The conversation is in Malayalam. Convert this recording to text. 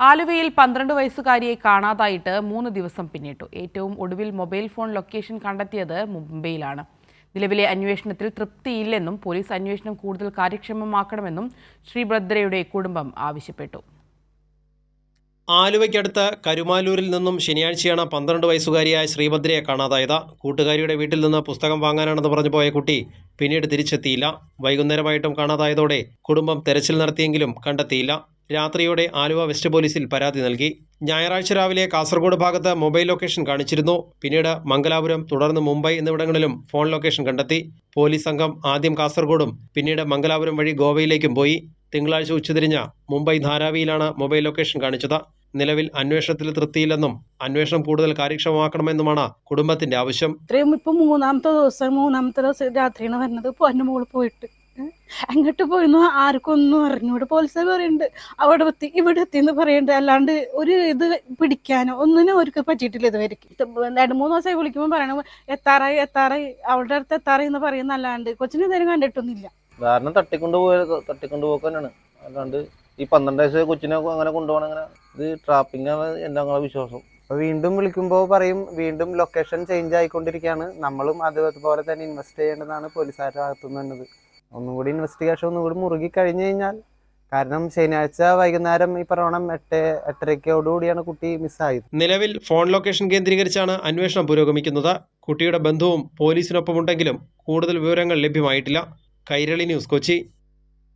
ആലുവയിൽ 12 വയസ്സുകാരിയെ കാണാതായിട്ട് 3 ദിവസം പിന്നിട്ടു. ഏറ്റവും ഒടുവിൽ മൊബൈൽ ഫോൺ ലൊക്കേഷൻ കണ്ടെത്തിയത് മുംബൈയിലാണ്. നിലവിലെ അന്വേഷണത്തിൽ തൃപ്തിയില്ലെന്നും പോലീസ് അന്വേഷണം കൂടുതൽ കാര്യക്ഷമമാക്കണമെന്നും ശ്രീഭദ്രയുടെ കുടുംബം ആവശ്യപ്പെട്ടു. ആലുവയ്ക്കടുത്ത് കരുമാലൂരിൽ നിന്നും ശനിയാഴ്ചയാണ് 12 വയസ്സുകാരിയായ ശ്രീഭദ്രയെ കാണാതായത്. കൂട്ടുകാരിയുടെ വീട്ടിൽ നിന്ന് പുസ്തകം വാങ്ങാനാണെന്ന് പറഞ്ഞു പോയ കുട്ടി പിന്നീട് തിരിച്ചെത്തിയില്ല. വൈകുന്നേരമായിട്ടും കാണാതായതോടെ കുടുംബം തെരച്ചിൽ നടത്തിയെങ്കിലും കണ്ടെത്തിയില്ല. രാത്രിയോടെ ആലുവ വെസ്റ്റ് പോലീസിൽ പരാതി നൽകി. ഞായറാഴ്ച രാവിലെ കാസർഗോഡ് ഭാഗത്ത് മൊബൈൽ ലൊക്കേഷൻ കാണിച്ചിരുന്നു. പിന്നീട് മംഗലാപുരം, തുടർന്ന് മുംബൈ എന്നിവിടങ്ങളിലും ഫോൺ ലൊക്കേഷൻ കണ്ടെത്തി. പോലീസ് സംഘം ആദ്യം കാസർഗോഡും പിന്നീട് മംഗലാപുരം വഴി ഗോവയിലേക്കും പോയി. തിങ്കളാഴ്ച ഉച്ചതിരിഞ്ഞ് മുംബൈ ധാരാവിയിലാണ് മൊബൈൽ ലൊക്കേഷൻ കാണിച്ചത്. നിലവിൽ അന്വേഷണത്തിൽ തൃപ്തിയില്ലെന്നും അന്വേഷണം കൂടുതൽ കാര്യക്ഷമമാക്കണമെന്നുമാണ് കുടുംബത്തിന്റെ ആവശ്യം. ഇപ്പൊ മൂന്നാമത്തെ ദിവസം രാത്രിയാണ് വരുന്നത്. എന്റെ മോള് പോയിട്ട് അങ്ങോട്ട് പോയിരുന്നു, ആർക്കും ഒന്നും അറിഞ്ഞൂടെ. പോലീസ് പറയുന്നുണ്ട് അവിടെ എത്തി ഇവിടെ എത്തി എന്ന് പറയുന്നുണ്ട്. അല്ലാണ്ട് ഒരു ഇത് പിടിക്കാനോ ഒന്നിനും അവർക്ക് പറ്റിയിട്ടില്ല ഇതുവരെ. 2-3 ദിവസമായി വിളിക്കുമ്പോൾ പറയണ എത്താറായി അവളുടെ അടുത്ത് എത്താറായി എന്ന് പറയുന്നല്ലാണ്ട് കൊച്ചിനെ ഇതുവരെ കണ്ടിട്ടൊന്നുമില്ല. കാരണം തട്ടിക്കൊണ്ടുപോക്കാനാണ്. അല്ലാണ്ട് ഈ 12 വയസ്സ് കൊച്ചിനെ അങ്ങനെ കൊണ്ടുപോകണം, അങ്ങനെ ഇത് ട്രാപ്പിംഗ് ആണ് ഞങ്ങളുടെ വിശ്വാസം. വീണ്ടും വിളിക്കുമ്പോൾ പറയും വീണ്ടും ലൊക്കേഷൻ ചേഞ്ച് ആയിക്കൊണ്ടിരിക്കുകയാണ്. നമ്മളും അതുപോലെ തന്നെ ഇൻവെസ്റ്റ് ചെയ്യേണ്ടതാണ് പോലീസുകാരുടെ ഭാഗത്തുനിന്നത്. ഒന്നും കൂടി ഇൻവെസ്റ്റിഗേഷൻ ഒന്നുകൂടി മുറുകി കഴിഞ്ഞു കഴിഞ്ഞാൽ, കാരണം ശനിയാഴ്ച വൈകുന്നേരം ഈ പറയണം 8:30 കുട്ടി മിസ്സായത്. നിലവിൽ ഫോൺ ലൊക്കേഷൻ കേന്ദ്രീകരിച്ചാണ് അന്വേഷണം പുരോഗമിക്കുന്നത്. കുട്ടിയുടെ ബന്ധുവും പോലീസിനൊപ്പമുണ്ടെങ്കിലും കൂടുതൽ വിവരങ്ങൾ ലഭ്യമായിട്ടില്ല. കൈരളി ന്യൂസ്, കൊച്ചി.